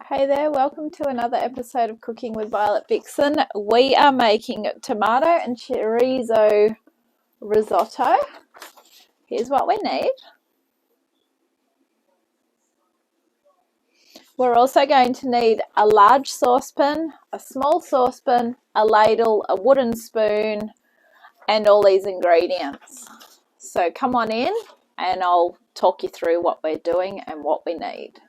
Hey there, welcome to another episode of Cooking with Violet Vixen. We are making tomato and chorizo risotto. Here's what we need. We're also going to need a large saucepan, a small saucepan, a ladle, a wooden spoon, and all these ingredients. So come on in and I'll talk you through what we're doing and what we need.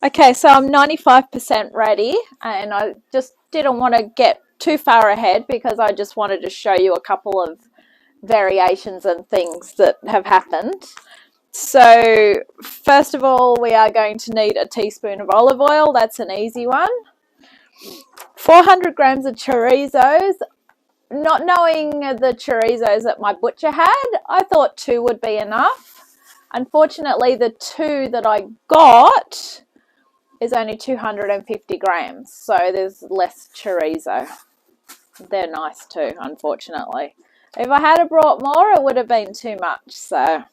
Okay, so I'm 95% ready, and I just didn't want to get too far ahead because I just wanted to show you a couple of variations and things that have happened. So first of all, we are going to need a teaspoon of olive oil. That's an easy one. 400 grams of chorizos. Not knowing the chorizos that my butcher had, I thought 2 would be enough. Unfortunately, the 2 that I got is only 250 grams, so there's less chorizo. They're nice too, unfortunately. If I had brought more, it would have been too much, so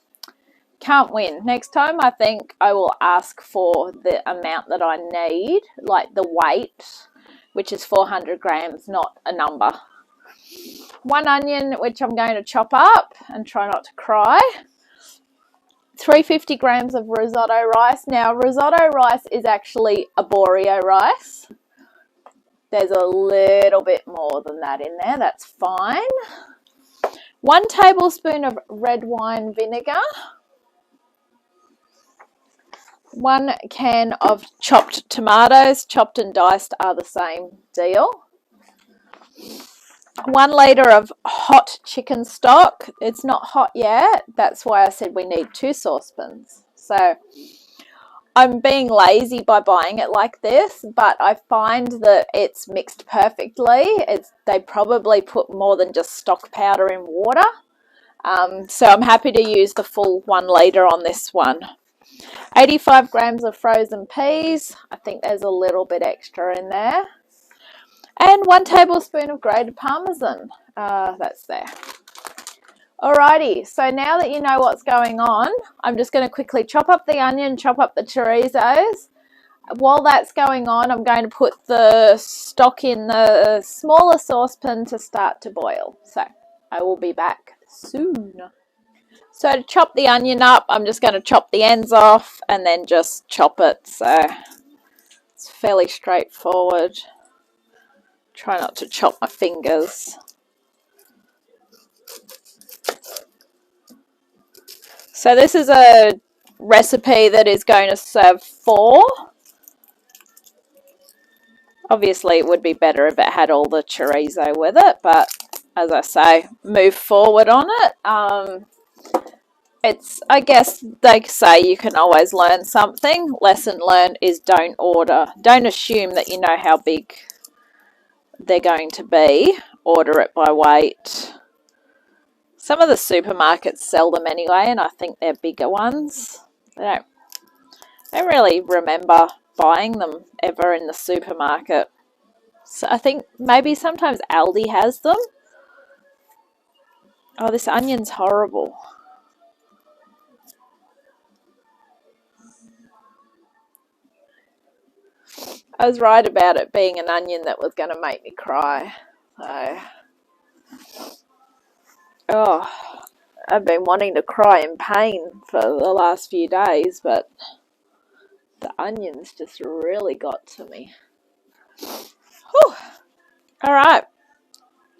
can't win. Next time, I think I will ask for the amount that I need, like the weight, which is 400 grams, not a number. 1 onion, which I'm going to chop up and try not to cry. 350 grams of risotto rice. Now, risotto rice is actually arborio rice. There's a little bit more than that in there. That's fine. 1 tablespoon of red wine vinegar. 1 can of chopped tomatoes. Chopped and diced are the same deal. 1 litre of hot chicken stock. It's not hot yet. That's why I said we need 2 saucepans. So I'm being lazy by buying it like this, but I find that it's mixed perfectly. They probably put more than just stock powder in water. So I'm happy to use the full 1 litre on this one. 85 grams of frozen peas. I think there's a little bit extra in there. And 1 tablespoon of grated parmesan. That's there. Alrighty, so now that you know what's going on, I'm just going to quickly chop up the onion, chop up the chorizos. While that's going on, I'm going to put the stock in the smaller saucepan to start to boil. So I will be back soon. So to chop the onion up, I'm just going to chop the ends off and then just chop it. So it's fairly straightforward. Try not to chop my fingers. So this is a recipe that is going to serve 4. Obviously, it would be better if it had all the chorizo with it, but as I say, move forward on it. I guess they say you can always learn something. Lesson learned is don't order. Don't assume that you know how big they're going to be. Order it by weight. Some of the supermarkets sell them anyway, and I think they're bigger ones. I don't really remember buying them ever in the supermarket. So I think maybe sometimes Aldi has them. Oh, this onion's horrible. I was right about it being an onion that was going to make me cry. So, I've been wanting to cry in pain for the last few days, but the onions just really got to me. Whew. All right.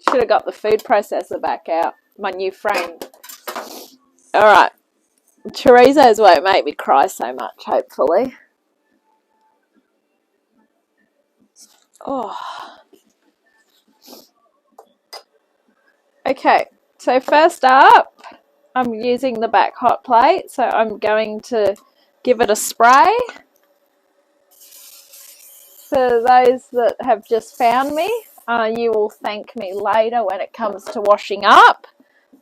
Should have got the food processor back out. My new friend. All right. Chorizos won't make me cry so much, hopefully. Oh. Okay. So first up, I'm using the back hot plate. So I'm going to give it a spray. For those that have just found me, you will thank me later when it comes to washing up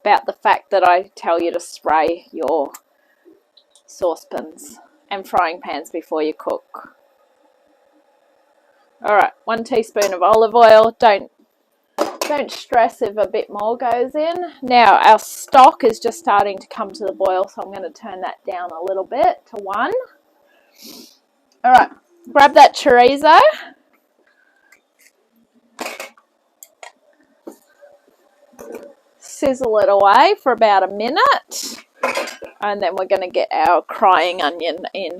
about the fact that I tell you to spray your saucepans and frying pans before you cook. Alright, 1 teaspoon of olive oil. Don't stress if a bit more goes in. Now our stock is just starting to come to the boil, so I'm going to turn that down a little bit to 1. Alright, grab that chorizo. Sizzle it away for about a minute. And then we're going to get our crying onion in.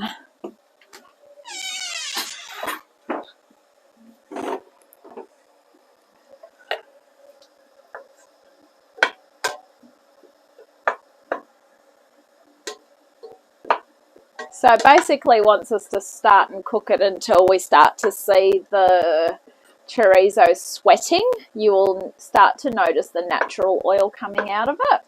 So basically wants us to start and cook it until we start to see the chorizo sweating. You will start to notice the natural oil coming out of it.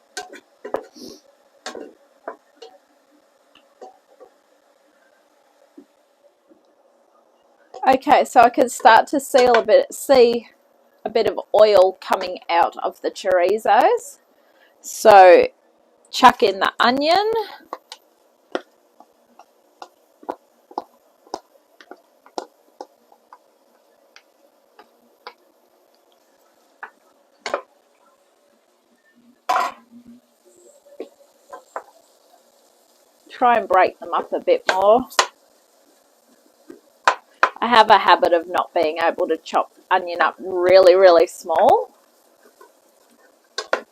Okay, so I can start to see a bit of oil coming out of the chorizos. So chuck in the onion. Try and break them up a bit more. I have a habit of not being able to chop onion up really, really small.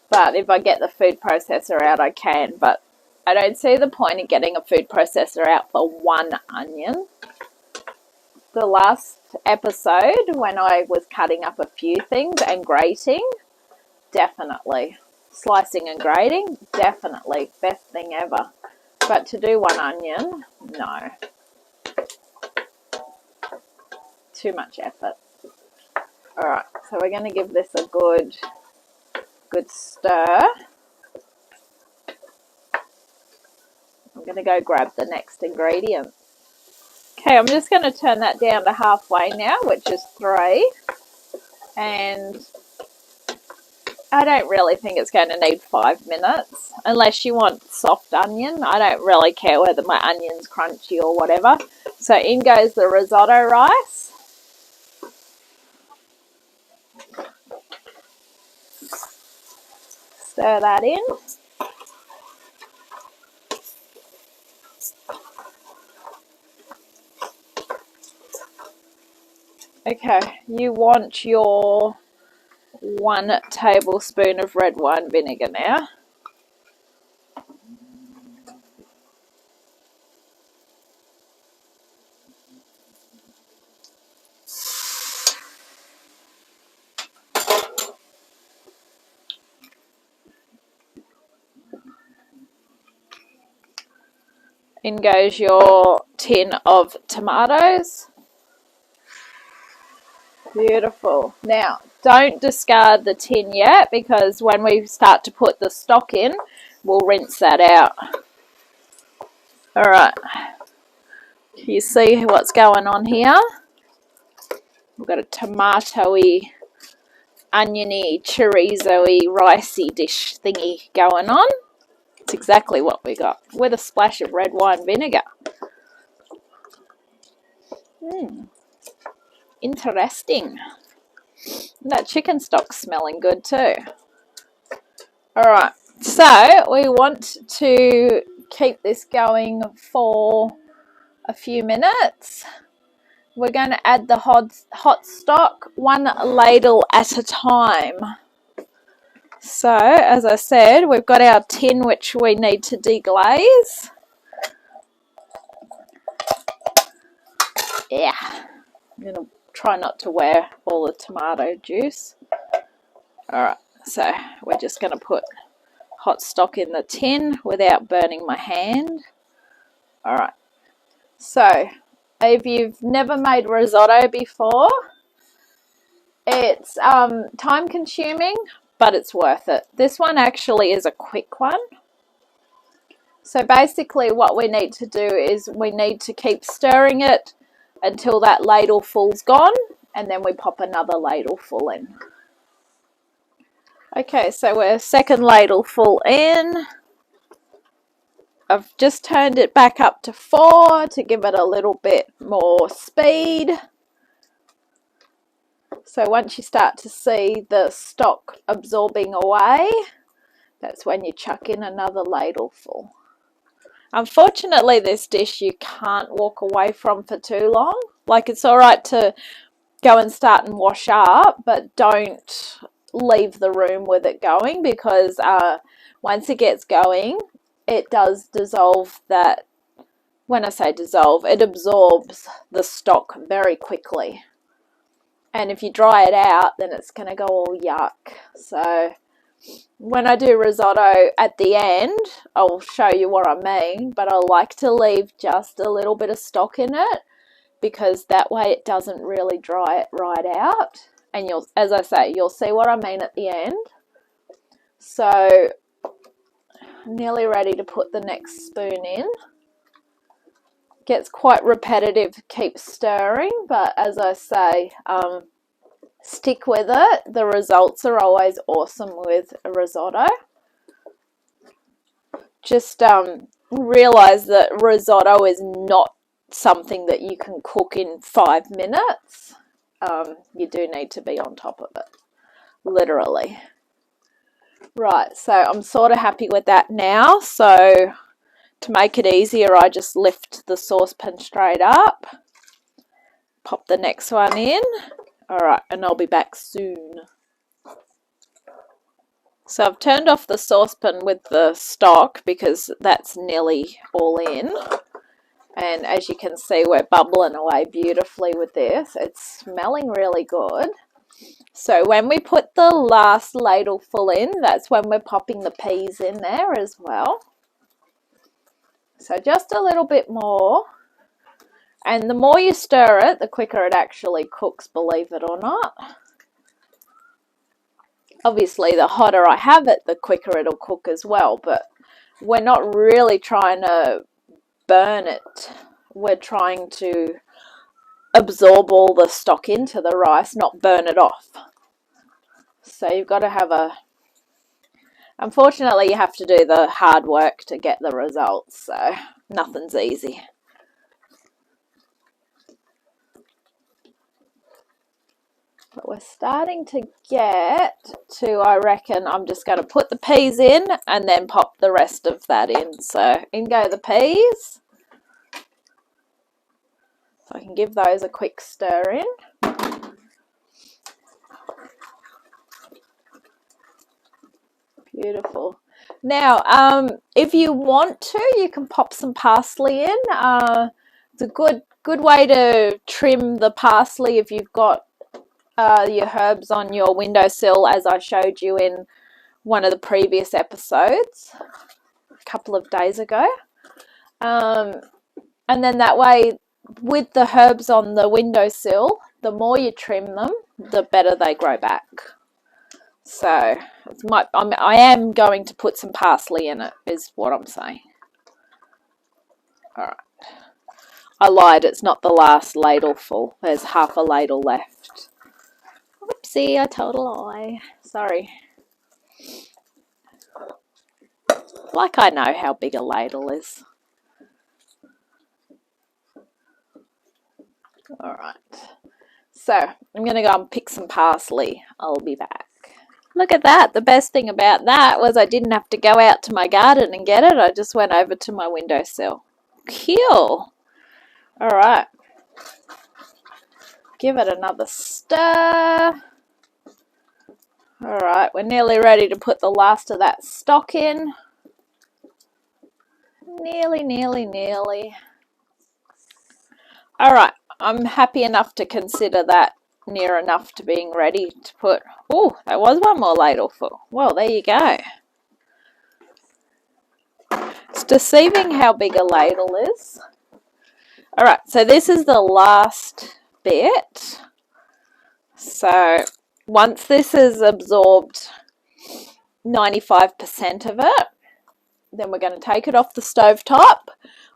But if I get the food processor out, I can. But I don't see the point in getting a food processor out for one onion. The last episode, when I was cutting up a few things and grating, definitely. Slicing and grating, definitely. Best thing ever. But to do one onion, no. Too much effort. Alright, so we're going to give this a good stir. I'm going to go grab the next ingredient. Okay, I'm just going to turn that down to halfway now, which is 3. And I don't really think it's going to need 5 minutes, unless you want soft onion. I don't really care whether my onion's crunchy or whatever. So in goes the risotto rice. Stir that in. Okay, you want your 1 tablespoon of red wine vinegar now. In goes your tin of tomatoes. Beautiful. Now, don't discard the tin yet, because when we start to put the stock in, we'll rinse that out. Alright. You see what's going on here? We've got a tomatoey, oniony, chorizo-y, ricey dish thingy going on. It's exactly what we got, with a splash of red wine vinegar. Interesting. That chicken stock's smelling good too. Alright, so we want to keep this going for a few minutes. We're going to add the hot stock 1 ladle at a time. So, as I said, we've got our tin which we need to deglaze. Yeah, I'm going to try not to wear all the tomato juice. Alright, so we're just going to put hot stock in the tin without burning my hand. Alright, so if you've never made risotto before, it's time consuming, but it's worth it. This one actually is a quick one. So basically what we need to do is we need to keep stirring it until that ladle full's gone, and then we pop another ladle full in. Okay, so we're 2nd ladle full in. I've just turned it back up to 4 to give it a little bit more speed. So once you start to see the stock absorbing away, that's when you chuck in another ladle full. Unfortunately, this dish you can't walk away from for too long. Like, it's all right to go and start and wash up, but don't leave the room with it going, because once it gets going, it does dissolve that. When I say dissolve, it absorbs the stock very quickly. And if you dry it out, then it's going to go all yuck. So when I do risotto at the end, I'll show you what I mean, but I like to leave just a little bit of stock in it, because that way it doesn't really dry it right out. And you'll, as I say, you'll see what I mean at the end. So I'm nearly ready to put the next spoon in. Gets quite repetitive, keep stirring, but as I say, stick with it. The results are always awesome with a risotto. Just realize that risotto is not something that you can cook in 5 minutes. You do need to be on top of it, literally. Right, so I'm sort of happy with that now. So to make it easier, I just lift the saucepan straight up, pop the next one in. All right, and I'll be back soon. So I've turned off the saucepan with the stock because that's nearly all in. And as you can see, we're bubbling away beautifully with this. It's smelling really good. So when we put the last ladle full in, that's when we're popping the peas in there as well. So just a little bit more. And the more you stir it, the quicker it actually cooks, believe it or not. Obviously, the hotter I have it, the quicker it'll cook as well. But we're not really trying to burn it. We're trying to absorb all the stock into the rice, not burn it off. So you've got to have a... Unfortunately, you have to do the hard work to get the results, so nothing's easy. But we're starting to get to, I reckon, I'm just going to put the peas in and then pop the rest of that in. So in go the peas. So I can give those a quick stir in. Beautiful. Now, if you want to, you can pop some parsley in. It's a good way to trim the parsley if you've got your herbs on your windowsill, as I showed you in one of the previous episodes a couple of days ago. And then that way, with the herbs on the windowsill, the more you trim them, the better they grow back. So I am going to put some parsley in it, is what I'm saying. All right. I lied, it's not the last ladle full. There's half a ladle left. Whoopsie, I told a lie. Sorry. Like I know how big a ladle is. All right. So I'm going to go and pick some parsley. I'll be back. Look at that. The best thing about that was I didn't have to go out to my garden and get it. I just went over to my windowsill. Cool. All right. Give it another stir. All right. We're nearly ready to put the last of that stock in. Nearly, nearly, nearly. All right. I'm happy enough to consider that near enough to being ready to put... Oh, there was one more ladle full. Well, there you go. It's deceiving how big a ladle is. All right, so this is the last bit. So once this has absorbed 95% of it, then we're going to take it off the stove top.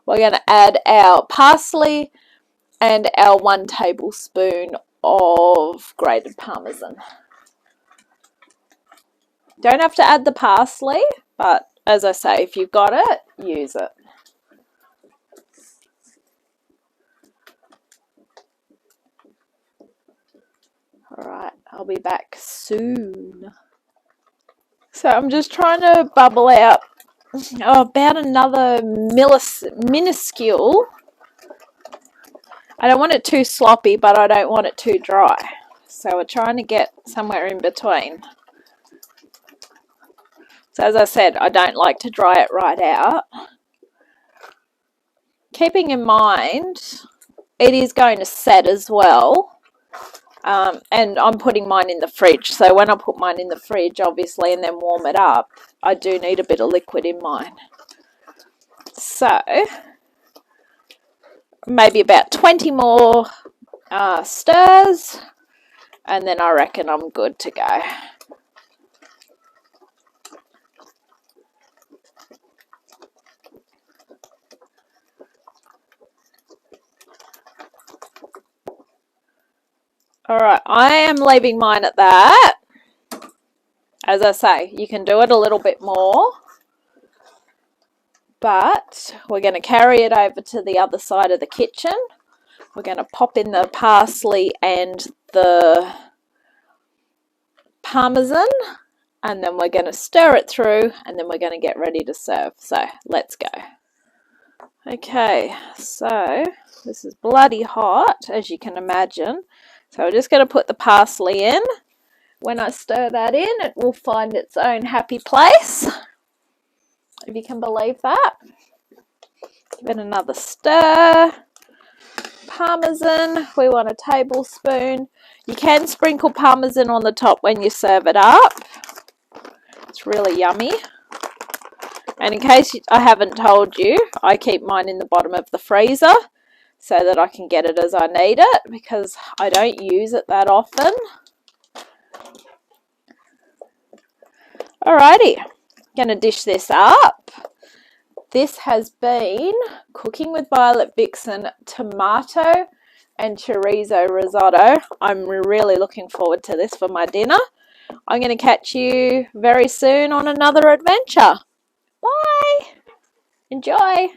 We're going to add our parsley and our 1 tablespoon of grated Parmesan. Don't have to add the parsley, but as I say, if you've got it, use it. All right, I'll be back soon. So I'm just trying to bubble out about another minuscule I don't want it too sloppy, but I don't want it too dry. So we're trying to get somewhere in between. So as I said, I don't like to dry it right out. Keeping in mind, it is going to set as well. And I'm putting mine in the fridge. So when I put mine in the fridge, obviously, and then warm it up, I do need a bit of liquid in mine. So maybe about 20 more stirs, and then I reckon I'm good to go. Alright, I am leaving mine at that. As I say, you can do it a little bit more, but we're going to carry it over to the other side of the kitchen. We're going to pop in the parsley and the parmesan, and then we're going to stir it through, and then we're going to get ready to serve. So let's go. Okay, so this is bloody hot, as you can imagine. So we're just going to put the parsley in. When I stir that in, it will find its own happy place, if you can believe that. Give it another stir. Parmesan, we want a tablespoon. You can sprinkle parmesan on the top when you serve it up. It's really yummy. And in case I haven't told you, I keep mine in the bottom of the freezer so that I can get it as I need it, because I don't use it that often. Alrighty, going to dish this up. This has been Cooking with Violet Vixen tomato and chorizo risotto. I'm really looking forward to this for my dinner. I'm going to catch you very soon on another adventure. Bye! Enjoy!